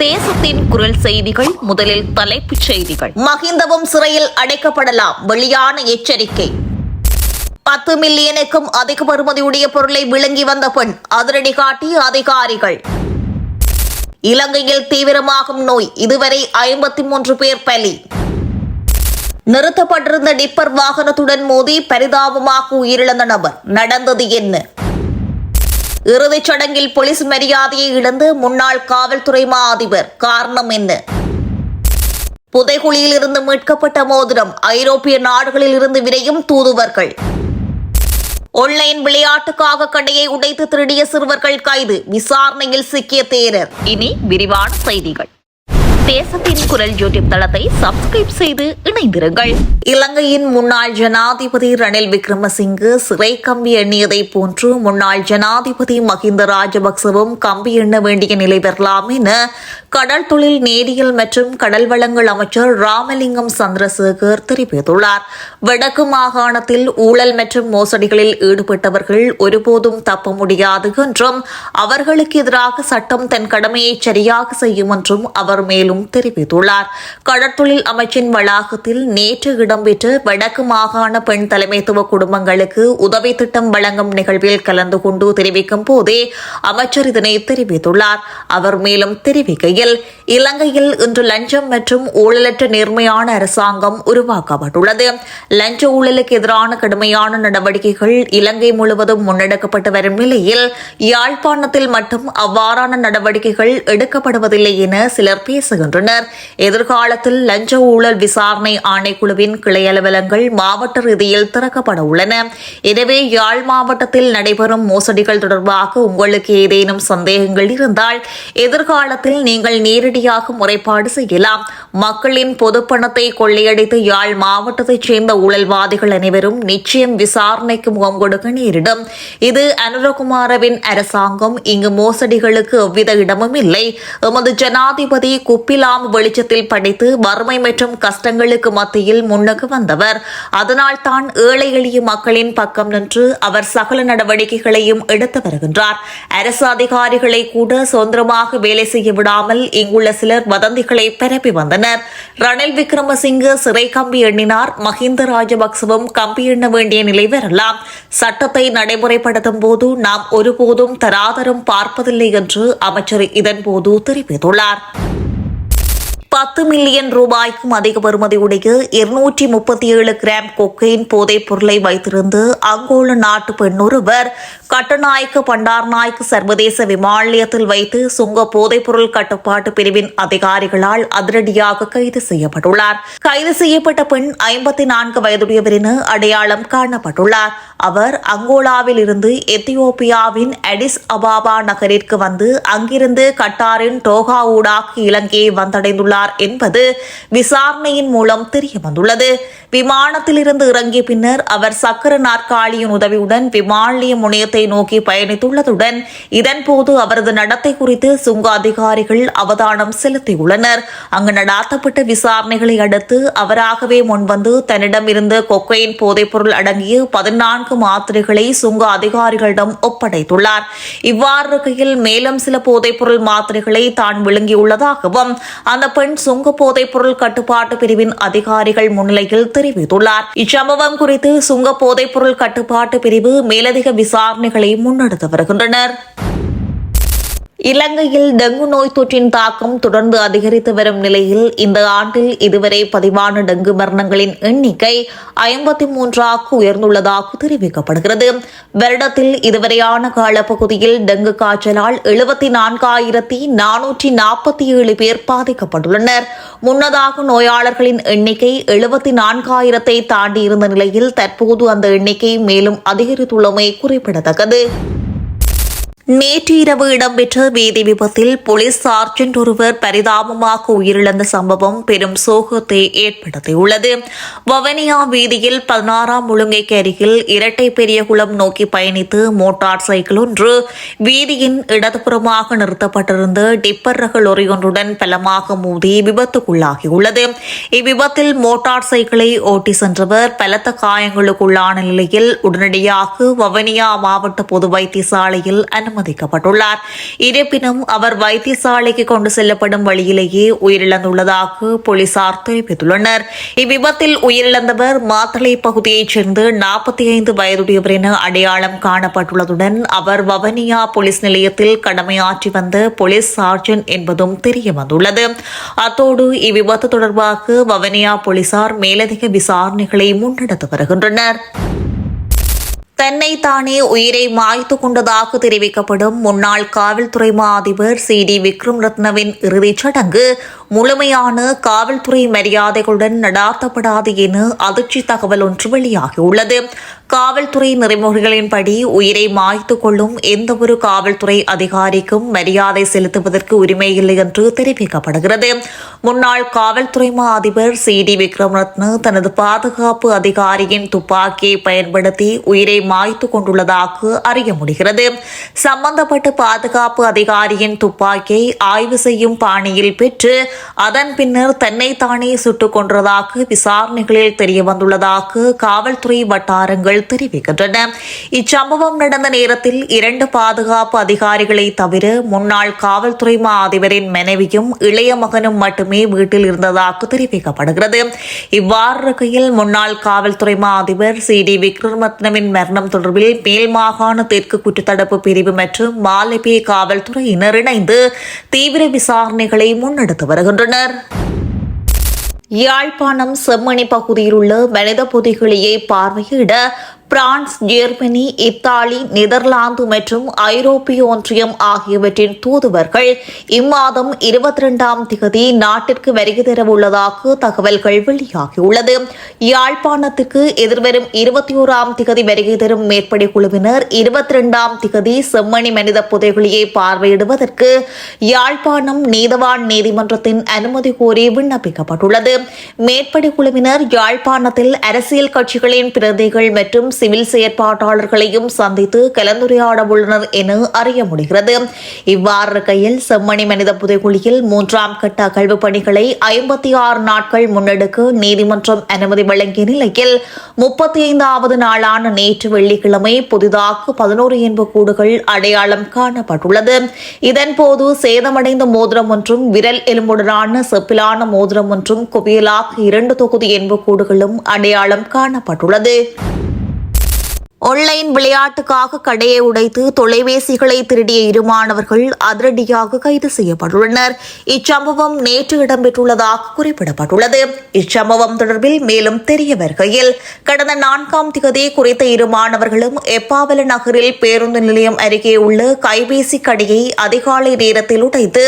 தேசத்தின் குரல் செய்திகள். முதலில் தலைப்புச் செய்திகள். மஹிந்தவும் சிறையில் அடைக்கப்படலாம், வெளியான எச்சரிக்கை. 10 மில்லியனுக்கும் அதிக பெறுமதியுடைய பொருளை விழுங்கி வந்த பெண் அதிரடி காட்டிய அதிகாரிகள். இலங்கையில் தீவிரமாகும் நோய், இதுவரை 53 பேர் பலி. நிறுத்தப்பட்டிருந்த டிப்பர் வாகனத்துடன் மோதி பரிதாபமாக உயிரிழந்த நபர், நடந்தது என்ன? இறுதிச் சடங்கில் போலீஸ் மரியாதையை இழந்து முன்னாள் காவல்துறை மா அதிபர், காரணம் என்ன? புதைகுழியில் இருந்து மீட்கப்பட்ட மோதிரம், ஐரோப்பிய நாடுகளில் இருந்து விரையும் தூதுவர்கள். ஆன்லைன் விளையாட்டுக்காக கடையை உடைத்து திருடிய சிறுவர்கள் கைது, விசாரணையில் சிக்கிய தேரர். இனி விரிவான செய்திகள். தேசத்தின் குரல் யூடியூப் தளத்தை சப்ஸ்கிரைப் செய்து இணைந்திருங்கள். இலங்கையின் முன்னாள் ஜனாதிபதி ரணில் விக்ரமசிங்கே சிறை கம்பி எண்ணியதை போன்று முன்னாள் ஜனாதிபதி மஹிந்த ராஜபக்சவும் கம்பி எண்ண வேண்டிய நிலை வரலாம் என கடல் தொழில், நீரியல் மற்றும் கடல் வளங்கள் அமைச்சர் ராமலிங்கம் சந்திரசேகர் தெரிவித்துள்ளார். வடக்கு மாகாணத்தில் ஊழல் மற்றும் மோசடிகளில் ஈடுபட்டவர்கள் ஒருபோதும் தப்ப முடியாது என்றும் அவர்களுக்கு எதிராக சட்டம் தன் கடமையை சரியாக செய்யும் என்றும் அவர் மேலும் தெரிவித்துள்ளார். கடற்தொழில் அமைச்சின் வளாகத்தில் நேற்று இடம்பெற்ற வடக்கு மாகாண பெண் தலைமைத்துவ குடும்பங்களுக்கு உதவி திட்டம் வழங்கும் நிகழ்வில் கலந்து கொண்டு தெரிவிக்கும் போதே அமைச்சர் இதனை தெரிவித்துள்ளார். அவர் மேலும் தெரிவிக்கையில், இலங்கையில் இன்று லஞ்சம் மற்றும் ஊழலற்ற நேர்மையான அரசாங்கம் உருவாக்கப்பட்டுள்ளது. லஞ்ச ஊழலுக்கு எதிரான கடுமையான நடவடிக்கைகள் இலங்கை முழுவதும் முன்னெடுக்கப்பட்டு வரும் நிலையில் யாழ்ப்பாணத்தில் மட்டும் அவ்வாறான நடவடிக்கைகள் எடுக்கப்படுவதில்லை என சிலர் பேசுகின்றனர். எதிர்காலத்தில் லஞ்ச ஊழல் விசாரணை ஆணைக்குழுவின் கிளை அலுவலகங்கள் மாவட்ட ரீதியில் திறக்கப்பட உள்ளன. எனவே யாழ் மாவட்டத்தில் நடைபெறும் மோசடிகள் தொடர்பாக உங்களுக்கு ஏதேனும் சந்தேகங்கள் இருந்தால் எதிர்காலத்தில் நீங்கள் நேரடியாக முறைப்பாடு செய்யலாம். மக்களின் பொதுப்பணத்தை கொள்ளையடித்து யாழ் மாவட்டத்தைச் சேர்ந்த ஊழல்வாதிகள் அனைவரும் நிச்சயம் விசாரணைக்கு முகம் கொடுக்க நேரிடும். இது அனுரகுமாரவின் அரசாங்கம். இங்கு மோசடிகளுக்கு எவ்வித இடமும் இல்லை. எமது ஜனாதிபதி குப்பிலாம வெளிச்சத்தில் படித்து வறுமை மற்றும் கஷ்டங்களுக்கு மத்தியில் முன்னுக்கு வந்தவர். அதனால் தான் ஏழை எளிய மக்களின் பக்கம் நின்று அவர் சகல நடவடிக்கைகளையும் எடுத்து வருகின்றார். அரசு அதிகாரிகளை கூட சுதந்திரமாக வேலை செய்ய விடாமல் இங்குள்ள சிலர் வதந்திகளை பரப்பி வந்தனர். ரணில் விக்ரமசிங்கே சிறை கம்பி எண்ணினார், மஹிந்த ராஜபக்சவும் கம்பி எண்ண வேண்டிய நிலை வரலாம். சட்டத்தை நடைமுறைப்படுத்தும் போது நாம் ஒருபோதும் தராதரம் பார்ப்பதில்லை என்று அமைச்சர் இதன்போது தெரிவித்துள்ளார். 10 மில்லியன் ரூபாய்க்கும் அதிக பெறுமதியுடைய 237 கிராம் கொக்கைன் போதைப் பொருளை வைத்திருந்து அங்கோல நாட்டு பெண் ஒருவர் கட்டுநாயக்க பண்டார்நாயக்க சர்வதேச விமான நிலையத்தில் வைத்து சுங்க போதைப்பொருள் கட்டுப்பாட்டு பிரிவின் அதிகாரிகளால் அதிரடியாக கைது செய்யப்பட்டுள்ளார். கைது செய்யப்பட்ட பெண் 54 வயதுடையவர் என அடையாளம் காணப்பட்டுள்ளார். அவர் அங்கோலாவில் இருந்து எத்தியோப்பியாவின் அடிஸ் அபாபா நகரிற்கு வந்து அங்கிருந்து கட்டாரின் டோகா ஊடாக இலங்கையை வந்தடைந்துள்ளார் என்பது விசாரணையின் மூலம் தெரியவந்துள்ளது. விமானத்தில் இருந்து இறங்கிய பின்னர் அவர் சக்கர நாற்காலியின் உதவியுடன் விமான நிலைய முனையத்தை நோக்கி பயணித்துள்ளதுடன் இதன்போது அவரது நடத்தை குறித்து சுங்க அதிகாரிகள் அவதானம் செலுத்தியுள்ளனர். அங்கு நடாத்தப்பட்ட விசாரணைகளை அடுத்து அவராகவே முன்வந்து தன்னிடம் இருந்த கொக்கைன் போதைப்பொருள் அடங்கிய 14 மாத்திரைகளை சுங்க அதிகாரிகளிடம் ஒப்படைத்துள்ளார். இவ்வாறு இருக்கையில் மேலும் சில போதைப்பொருள் மாத்திரைகளை தான் விழுங்கியுள்ளதாகவும் அந்த பெண் சுங்க போதைப்பொருள் கட்டுப்பாட்டு பிரிவின் அதிகாரிகள் முன்னிலையில் தெரிவித்துள்ளார். இச்சம்பவம் குறித்து சுங்க போதைப்பொருள் கட்டுப்பாட்டு பிரிவு மேலதிக விசாரணைகளை முன்னெடுத்து வருகின்றனர். இலங்கையில் டெங்கு நோய் தொற்றின் தாக்கம் தொடர்ந்து அதிகரித்து வரும் நிலையில் இந்த ஆண்டில் இதுவரை பதிவான டெங்கு மரணங்களின் எண்ணிக்கை 53 உயர்ந்துள்ளதாக தெரிவிக்கப்படுகிறது. வருடத்தில் இதுவரையான காலப்பகுதியில் டெங்கு காய்ச்சலால் 74,447 பேர் பாதிக்கப்பட்டுள்ளனர். முன்னதாக நோயாளர்களின் எண்ணிக்கை 74,000 தாண்டி இருந்த நிலையில் தற்போது அந்த எண்ணிக்கை மேலும் அதிகரித்துள்ளமை குறிப்பிடத்தக்கது. நேற்று இரவு இடம்பெற்ற வீதி விபத்தில் போலீஸ் சார்ஜென்ட் ஒருவர் பரிதாபமாக உயிரிழந்த சம்பவம் பெரும் சோகத்தை ஏற்படுத்தியுள்ளது. வவுனியா வீதியில் 16ஆம் ஒழுங்கைக்கு அருகில் இரட்டை பெரியகுளம் நோக்கி பயணித்து மோட்டார் சைக்கிள் ஒன்று வீதியின் இடதுபுறமாக நிறுத்தப்பட்டிருந்த டிப்பர் ரக லொரி ஒன்றுடன் பலமாக மோதி விபத்துக்குள்ளாகியுள்ளது. இவ்விபத்தில் மோட்டார் சைக்கிளை ஓட்டி சென்றவர் பலத்த காயங்களுக்குள்ளான நிலையில் உடனடியாக வவுனியா மாவட்ட பொது வைத்தியசாலையில் அனுமதிக்கப்பட்டார். அனுமதிக்கப்பட்டுள்ளார். இருப்பினும் அவர் வைத்தியசாலைக்கு கொண்டு செல்லப்படும் வழியிலேயே உயிரிழந்துள்ளதாக போலீசார் தெரிவித்துள்ளனர். இவ்விபத்தில் உயிரிழந்தவர் மாத்தளை பகுதியைச் சேர்ந்த 45 வயதுடையவர் என அடையாளம் காணப்பட்டுள்ளதுடன் அவர் வவனியா போலீஸ் நிலையத்தில் கடமையாற்றி வந்த போலீஸ் சார்ஜென்ட் என்பதும் தெரியவந்துள்ளது. அத்தோடு இவ்விபத்து தொடர்பாக வவனியா போலீசார் மேலதிக விசாரணைகளை முன்னெடுத்து வருகின்றனர். தன்னைத்தானே உயிரை மாய்த்துக் கொண்டதாக தெரிவிக்கப்படும் முன்னாள் காவல்துறை மா அதிபர் CD விக்ரம் ரத்னவின் இறுதிச் சடங்கு முழுமையான காவல்துறை மரியாதைகளுடன் நடாத்தப்படாது என அதிர்ச்சி தகவல் ஒன்று வெளியாகியுள்ளது. காவல்துறை நெறிமுறைகளின்படி உயிரை மாய்த்துக் கொள்ளும் எந்தவொரு காவல்துறை அதிகாரிக்கும் மரியாதை செலுத்துவதற்கு உரிமையில்லை என்று தெரிவிக்கப்படுகிறது. முன்னாள் காவல்துறை மா அதிபர் CD விக்ரம் ரத்ன தனது பாதுகாப்பு அதிகாரியின் துப்பாக்கியை பயன்படுத்தி உயிரை மாய்த்துக் கொண்டுள்ளதாக அறிய முடிகிறது. சம்பந்தப்பட்ட பாதுகாப்பு அதிகாரியின் துப்பாக்கியை ஆய்வு செய்யும் பாணியில் பெற்று அதன் பின்னர் தன்னைத்தானே சுட்டுக் கொன்றதாக விசாரணைகளில் தெரியவந்துள்ளதாக காவல்துறை வட்டாரங்கள் தெரிவிக்கின்றன. இச்சம்பவம் நடந்த நேரத்தில் 2 பாதுகாப்பு அதிகாரிகளை தவிர முன்னாள் காவல்துறை மா அதிபரின் மனைவியும் இளைய மகனும் மட்டுமே வீட்டில் இருந்ததாக தெரிவிக்கப்படுகிறது. இவ்வாறு இருக்கையில் முன்னாள் காவல்துறை மா அதிபர் CD விக்ரமரத்னவின் மரணம் தொடர்பில் மேல் மாகாண தெற்கு குற்றத்தடுப்பு பிரிவு மற்றும் மாலபே காவல்துறையினர் இணைந்து தீவிர விசாரணைகளை முன்னெடுத்து வருகின்றனர். யாழ்ப்பாணம் செம்மணி பகுதியில் உள்ள மனித புதைகுழியை பார்வையிட பிரான்ஸ், ஜெர்மனி, இத்தாலி, நெதர்லாந்து மற்றும் ஐரோப்பிய ஒன்றியம் ஆகியவற்றின் தூதுவர்கள் இம்மாதம் 22ஆம் திகதி நாட்டிற்கு வருகை தரவுள்ளதாக தகவல்கள் வெளியாகியுள்ளது. யாழ்ப்பாணத்திற்கு எதிர்வரும் 21ஆம் திகதி வருகை தரும் மேற்படி குழுவினர் 22ஆம் திகதி செம்மணி மனித புதைகுழியை பார்வையிடுவதற்கு யாழ்ப்பாணம் நீதவான் நீதிமன்றத்தின் அனுமதி கோரி விண்ணப்பிக்கப்பட்டுள்ளது. மேற்படி குழுவினர் யாழ்ப்பாணத்தில் அரசியல் கட்சிகளின் பிரதிகள் மற்றும் சிவில் செயற்பாட்டாளர்களையும் சந்தித்து கலந்துரையாட உள்ளனர் என அறிய முடிகிறது. இவ்வாறு இருக்கையில் செம்மணி மனித புதைகுழியில் 3ஆம் கட்ட அகழ்வு பணிகளை 56 நாட்கள் முன்னெடுக்க நீதிமன்றம் அனுமதி வழங்கிய நிலையில் 35வது நாளான நேற்று வெள்ளிக்கிழமை புதிதாக 11 எலும்புக்கூடுகள் அடையாளம் காணப்பட்டுள்ளது. இதன்போது சேதமடைந்த மோதிரம் ஒன்றும் விரல் எலும்புடனான செப்பிலான மோதிரம் ஒன்றும் குவியலாக 2 தொகுதி எலும்புக்கூடுகளும் அடையாளம் காணப்பட்டுள்ளது. ஆன்லைன் விளையாட்டுக்காக கடையை உடைத்து தொலைபேசிகளை திருடிய 2 மாணவர்கள் அதிரடியாக கைது செய்யப்பட்டுள்ளனர். இச்சம்பவம் நேற்று இடம்பெற்றுள்ளதாக குறிப்பிடப்பட்டுள்ளது. இச்சம்பவம் தொடர்பில் மேலும் தெரிய வருகையில் கடந்த 4ஆம் திகதி குறித்த 2 மாணவர்களும் எப்பாவல நகரில் பேருந்து நிலையம் அருகே உள்ள கைபேசி கடையை அதிகாலை நேரத்தில் உடைத்து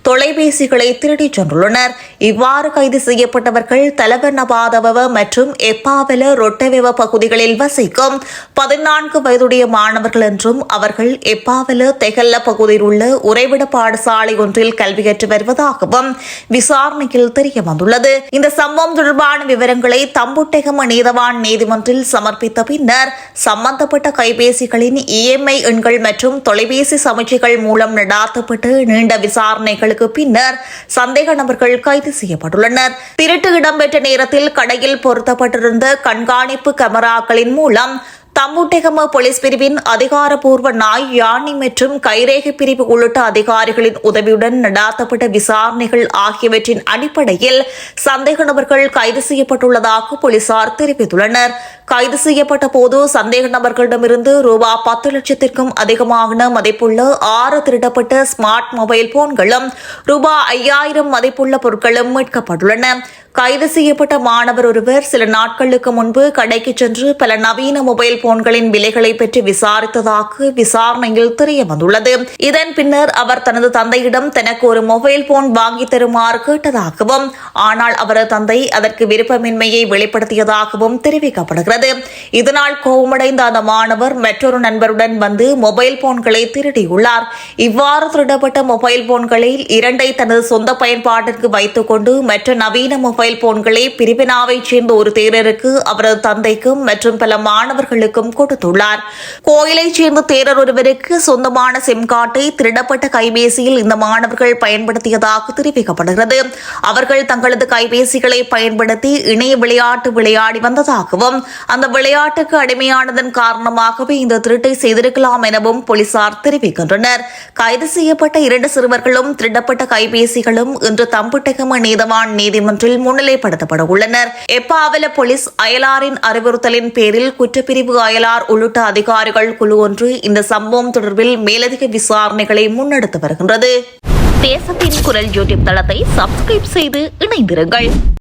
தொலைபேசிகளை திருடிச் சென்றுள்ளனர். இவ்வாறு கைது செய்யப்பட்டவர்கள் தலவனபாதவ மற்றும் எப்பாவல ரொட்டவெவ பகுதிகளில் வசிக்கும் 14 வயதுடைய மாணவர்கள் என்றும் அவர்கள் எப்பாவல தெகல்ல பகுதியில் உள்ள உறைவிட பாடசாலை ஒன்றில் கல்வி கற்று வருவதாகவும் விசாரணையில் தெரிய வந்துள்ளது. இந்த சம்பவம் தொடர்பான விவரங்களை தம்புட்டெகம நீதவான் நீதிமன்றில் சமர்ப்பித்த பின்னர் சம்பந்தப்பட்ட கைபேசிகளின் EMI எண்கள் மற்றும் தொலைபேசி சமீட்சைகள் மூலம் நடாத்தப்பட்டு நீண்ட விசாரணைகளுக்கு பின்னர் சந்தேக நபர்கள் கைது செய்யப்பட்டுள்ளனர். திருட்டு இடம்பெற்ற நேரத்தில் கடையில் பொருத்தப்பட்டிருந்த கண்காணிப்பு கேமராக்களின் மூலம் தம்புட்டெகம போலீஸ் பிரிவின் அதிகாரப்பூர்வ நாய் யானி மற்றும் கைரேகை பிரிவு உள்ளிட்ட அதிகாரிகளின் உதவியுடன் நடாத்தப்பட்ட விசாரணைகள் ஆகியவற்றின் அடிப்படையில் சந்தேக நபர்கள் கைது செய்யப்பட்டுள்ளதாக போலீசார் தெரிவித்துள்ளனர். கைது செய்யப்பட்ட போது சந்தேக நபர்களிடமிருந்து ரூபாய் 10 லட்சத்திற்கும் அதிகமான மதிப்புள்ள 6 திருடப்பட்ட ஸ்மார்ட் மொபைல் போன்களும் ரூபாய் 5000 மதிப்புள்ள பொருட்களும் மீட்கப்பட்டுள்ளன. கைது செய்யப்பட்ட மாணவர் ஒருவர் சில நாட்களுக்கு முன்பு கடைக்கு சென்று பல நவீன மொபைல் போன்களின் விலைகளை பற்றி விசாரித்ததாக விசாரணையில் தெரிய வந்துள்ளது. இதன் பின்னர் அவர் தனது தந்தையிடம் தனக்கு ஒரு மொபைல் போன் வாங்கி தருமாறு கேட்டதாகவும் ஆனால் அவரது தந்தை அதற்கு விருப்பமின்மையை வெளிப்படுத்தியதாகவும் தெரிவிக்கப்படுகிறது. இதனால் கோபமடைந்த அந்த மாணவர் மற்றொரு நண்பருடன் வந்து மொபைல் போன்களை திருடியுள்ளார். இவ்வாறு திருடப்பட்ட மொபைல் போன்களில் 2ஐ தனது சொந்த பயன்பாட்டிற்கு வைத்துக் கொண்டு மற்ற நவீன மொபைல் மொபைல் போன்களை பிரிவினாவைச் சேர்ந்த ஒரு தேரருக்கு, அவரது தந்தைக்கும் மற்றும் பல மாணவர்களுக்கும் கொடுத்துள்ளார். கோயிலைச் சேர்ந்த தேரர் ஒருவருக்கு சொந்தமான சிம் கார்டை திருடப்பட்ட கைபேசியில் இந்த மாணவர்கள் பயன்படுத்தியதாக தெரிவிக்கப்படுகிறது. அவர்கள் தங்களது கைபேசிகளை பயன்படுத்தி இணைய விளையாட்டு விளையாடி வந்ததாகவும், அந்த விளையாட்டுக்கு அடிமையானதன் காரணமாகவே இந்த திருட்டை செய்திருக்கலாம் எனவும் போலீசார் தெரிவிக்கின்றனர். கைது செய்யப்பட்ட 2 சிறுவர்களும் திருடப்பட்ட கைபேசிகளும் இன்று தம்புட்டகம நீதவான் நீதிமன்றில் முன்னிலைப்படுத்தப்பட உள்ளனர். எப்பாவல போலீஸ் அயலாரின் அறிவுறுத்தலின் பேரில் குற்றப்பிரிவு அயலார் உள்ளிட்ட அதிகாரிகள் குழு ஒன்று இந்த சம்பவம் தொடர்பில் மேலதிக விசாரணைகளை முன்னெடுத்து வருகின்றது. தேசத்தின் குரல் யூடியூப் தளத்தை சப்ஸ்கிரைப் செய்து இணைந்திருங்கள்.